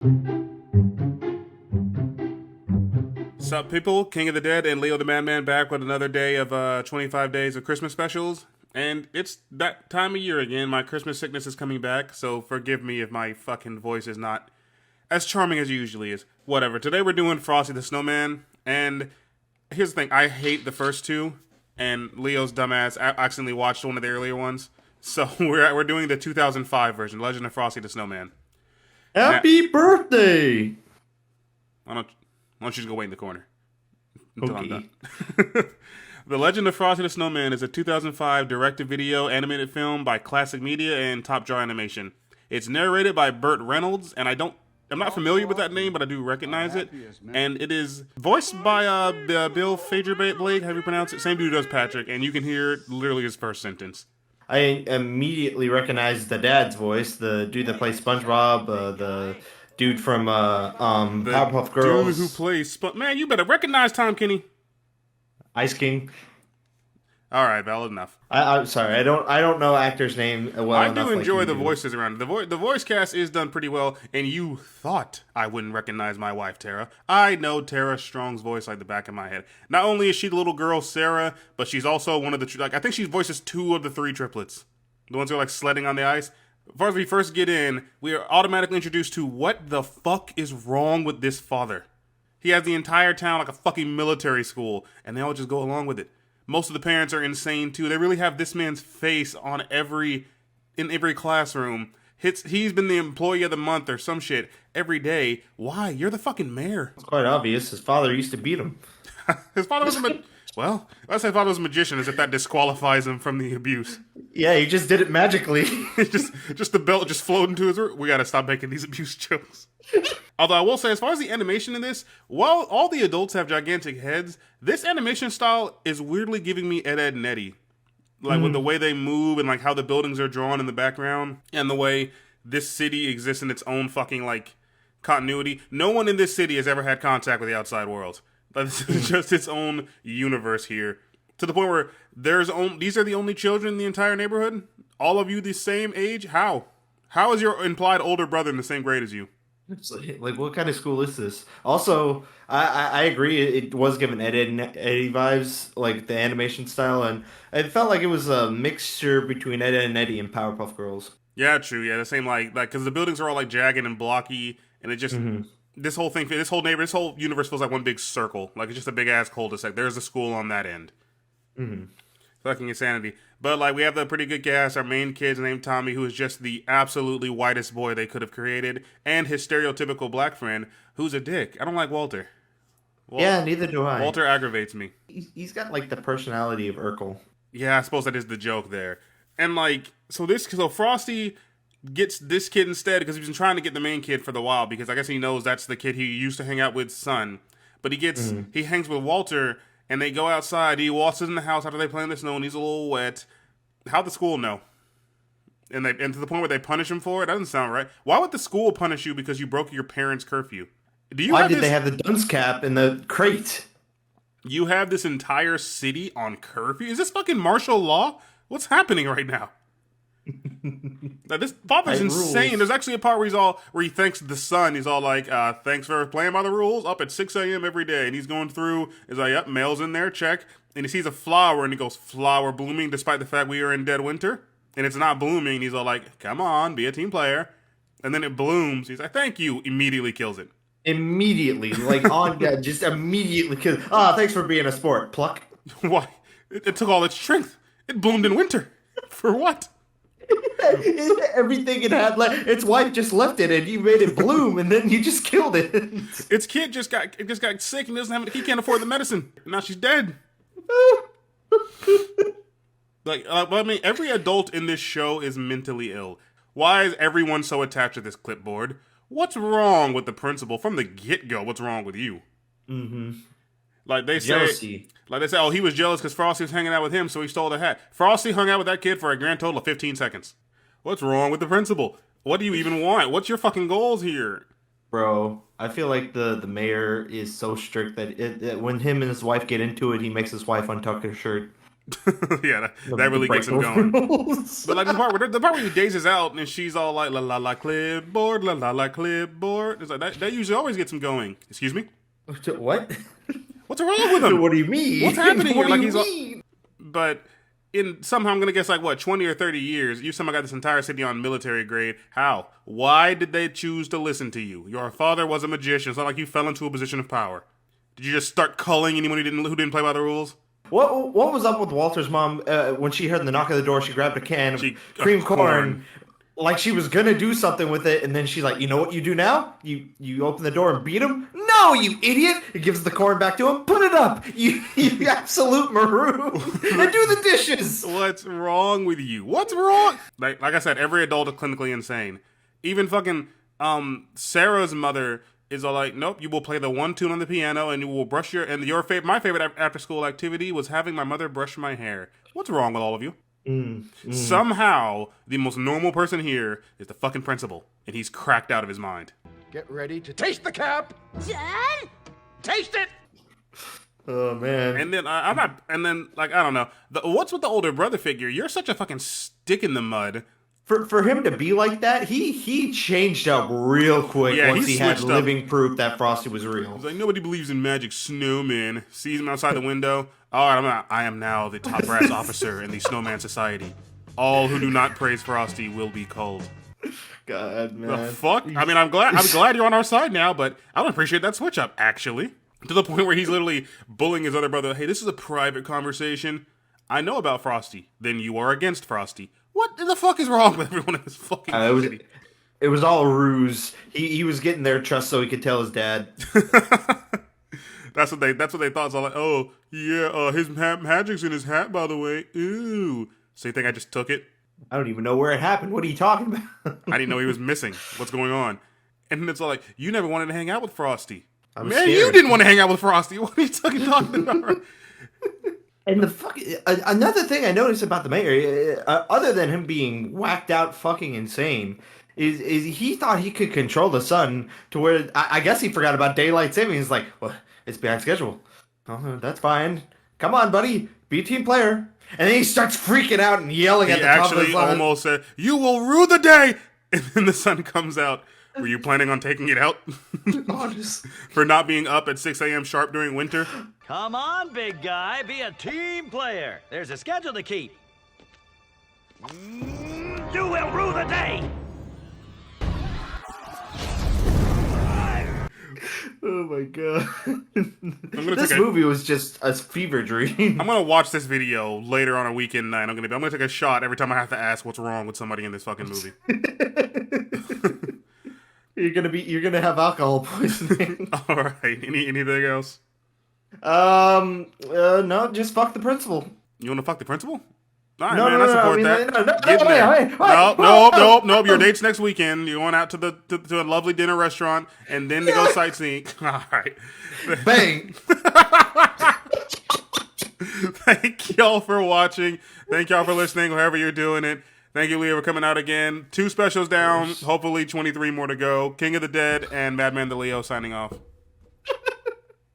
Sup, people? King of the Dead and Leo the Madman back with another day of 25 days of Christmas specials. And it's that time of year again. My Christmas sickness is coming back, so forgive me if my fucking voice is not as charming as it usually is. Whatever. Today we're doing Frosty the Snowman, and here's the thing. I hate the first two, and Leo's dumbass accidentally watched one of the earlier ones. So we're doing the 2005 version, Legend of Frosty the Snowman. Happy birthday! Why don't you just go wait in the corner until I'm Okay. done? The Legend of Frosty the Snowman is a 2005 direct-to-video animated film by Classic Media and Top Jar Animation. It's narrated by Burt Reynolds, and I'm not familiar with that name, but I do recognize it. And it is voiced by Bill Fagerblake, how do you pronounce it? Same dude as Patrick, and you can hear literally his first sentence. I immediately recognized the dad's voice, the dude that plays SpongeBob, the dude from Powerpuff Girls, Dude who plays Man, you better recognize Tom Kenny. Ice King. All right, valid enough. I'm sorry, I don't know actors' name well I enough. do enjoy like the you do. voices around. The voice cast is done pretty well, and you thought I wouldn't recognize my wife, Tara. I know Tara Strong's voice like the back of my head. Not only is she the little girl, Sarah, but she's also one of the, I think she voices two of the three triplets. The ones who are like sledding on the ice. As far as we first get in, we are automatically introduced to what the fuck is wrong with this father. He has the entire town like a fucking military school, and they all just go along with it. Most of the parents are insane too. They really have this man's face on in every classroom. He's been the employee of the month or some shit every day. Why? You're the fucking mayor. It's quite obvious. His father used to beat him. His father was well, I say father was a magician, as if that disqualifies him from the abuse. Yeah, he just did it magically. just the belt just floating to his room. We gotta stop making these abuse jokes. Although I will say, as far as the animation in this, while all the adults have gigantic heads, this animation style is weirdly giving me Ed, Edd, and Eddy. Like with the way they move and like how the buildings are drawn in the background and the way this city exists in its own fucking like continuity. No one in this city has ever had contact with the outside world. Like, this is just its own universe here. To the point where these are the only children in the entire neighborhood? All of you the same age? How? How is your implied older brother in the same grade as you? It's like, what kind of school is this? Also, I agree. It was given Eddie vibes, like the animation style, and it felt like it was a mixture between Ed, Edd and Eddie and Powerpuff Girls. Yeah, true. Yeah, the same like because the buildings are all like jagged and blocky, and it just this whole thing, this whole universe feels like one big circle. Like it's just a big ass cul-de-sac. There's a school on that end. Fucking insanity. But like we have the pretty good cast. Our main kid's named Tommy, who is just the absolutely whitest boy they could have created, and his stereotypical black friend, who's a dick. I don't like Walter. Yeah, neither do I. Walter aggravates me. He's got like the personality of Urkel. Yeah, I suppose that is the joke there. And like, so Frosty gets this kid instead because he's been trying to get the main kid for the while because I guess he knows that's the kid he used to hang out with, son. But he hangs with Walter. And they go outside. He walks in the house after they play in the snow, and he's a little wet. How'd the school know? And to the point where they punish him for it? That doesn't sound right. Why would the school punish you because you broke your parents' curfew? Why did they have the dunce cap in the crate? You have this entire city on curfew? Is this fucking martial law? What's happening right now? Like, this father's insane. There's actually a part where he thanks the son. He's all like, thanks for playing by the rules, up at 6 a.m. every day. And he's going through, he's like, yep, mail's in there, check. And he sees a flower and he goes, flower blooming, despite the fact we are in dead winter. And it's not blooming. He's all like, come on, be a team player. And then it blooms. He's like, thank you. Immediately kills it. Immediately, like just immediately kills. Thanks for being a sport. Pluck. Why? It took all its strength. It bloomed in winter. For what? Everything it had, like its wife just left it, and you made it bloom, and then you just killed it. Its kid just got sick and he can't afford the medicine. And now she's dead. I mean, every adult in this show is mentally ill. Why is everyone so attached to this clipboard? What's wrong with the principal from the get-go? What's wrong with you? Like they say, Jealousy. Oh, he was jealous because Frosty was hanging out with him, so he stole the hat. Frosty hung out with that kid for a grand total of 15 seconds. What's wrong with the principal? What do you even want? What's your fucking goals here? Bro, I feel like the mayor is so strict that when him and his wife get into it, he makes his wife untuck her shirt. Yeah, that really Break gets him the going. rules. But like the part where he dazes out and she's all like la la la clipboard, la la la clipboard. It's like that usually always gets him going. Excuse me? What? What's wrong with him? What do you mean? What's happening here? What Like do he's you all, mean? but in somehow I'm gonna guess like what 20 or 30 years, you somehow got this entire city on military grade. How? Why did they choose to listen to you? Your father was a magician. It's not like you fell into a position of power. Did you just start culling anyone who didn't play by the rules? What was up with Walter's mom when she heard the knock at the door? She grabbed a can of cream corn, like she was gonna do something with it, and then she's like, "You know what you do now? You open the door and beat him? No, you idiot!" He gives the corn back to him. Put it up, you absolute maroon, and do the dishes. What's wrong with you? What's wrong? Like I said, every adult is clinically insane. Even fucking Sarah's mother is all like, nope, you will play the one tune on the piano and you will brush my favorite after school activity was having my mother brush my hair. What's wrong with all of you? Somehow, the most normal person here is the fucking principal, and he's cracked out of his mind. Get ready to taste the cap. Dad? Taste it. Oh man. And then I don't know. What's with the older brother figure? You're such a fucking stick in the mud. For him to be like that, he changed up real quick once he had living proof that Frosty was real. He's like, nobody believes in magic. Snowman sees him outside the window. I am now the top brass officer in the Snowman Society. All who do not praise Frosty will be culled. God, man. The fuck? I mean, I'm glad you're on our side now, but I don't appreciate that switch up, actually. To the point where he's literally bullying his other brother. Hey, this is a private conversation. I know about Frosty. Then you are against Frosty. What the fuck is wrong with everyone in this fucking city? It was all a ruse. He was getting their trust so he could tell his dad. That's what they thought. It's all like, oh yeah, his magic's in his hat, by the way. Ooh. So you think I just took it? I don't even know where it happened. What are you talking about? I didn't know he was missing. What's going on? And it's all like, you never wanted to hang out with Frosty. Man, scared. You didn't want to hang out with Frosty. What are you talking about? And another thing I noticed about the mayor, other than him being whacked out fucking insane, is he thought he could control the sun to where I guess he forgot about daylight saving. He's like, well, it's behind schedule. Oh, that's fine. Come on, buddy, be a team player. And then he starts freaking out and yelling at the top of his lungs. He actually almost said, "You will rue the day," and then the sun comes out. Were you planning on taking it out? For not being up at 6 a.m. sharp during winter? Come on, big guy. Be a team player. There's a schedule to keep. You will rue the day. Oh my god. This movie was just a fever dream. I'm going to watch this video later on a weekend night. I'm going to take a shot every time I have to ask what's wrong with somebody in this fucking movie. You're gonna have alcohol poisoning. All right. Anything else? No, just fuck the principal. You want to fuck the principal? All right, No, man, no, I no, support I mean, that. no, Get there. wait. Nope. Your date's next weekend. You're going out to a lovely dinner restaurant and then to go sightseeing. All right. Bang. Thank y'all for watching. Thank y'all for listening, wherever you're doing it. Thank you, Leah, for coming out again. 2 specials down. Hopefully 23 more to go. King of the Dead and Madman the Leo signing off.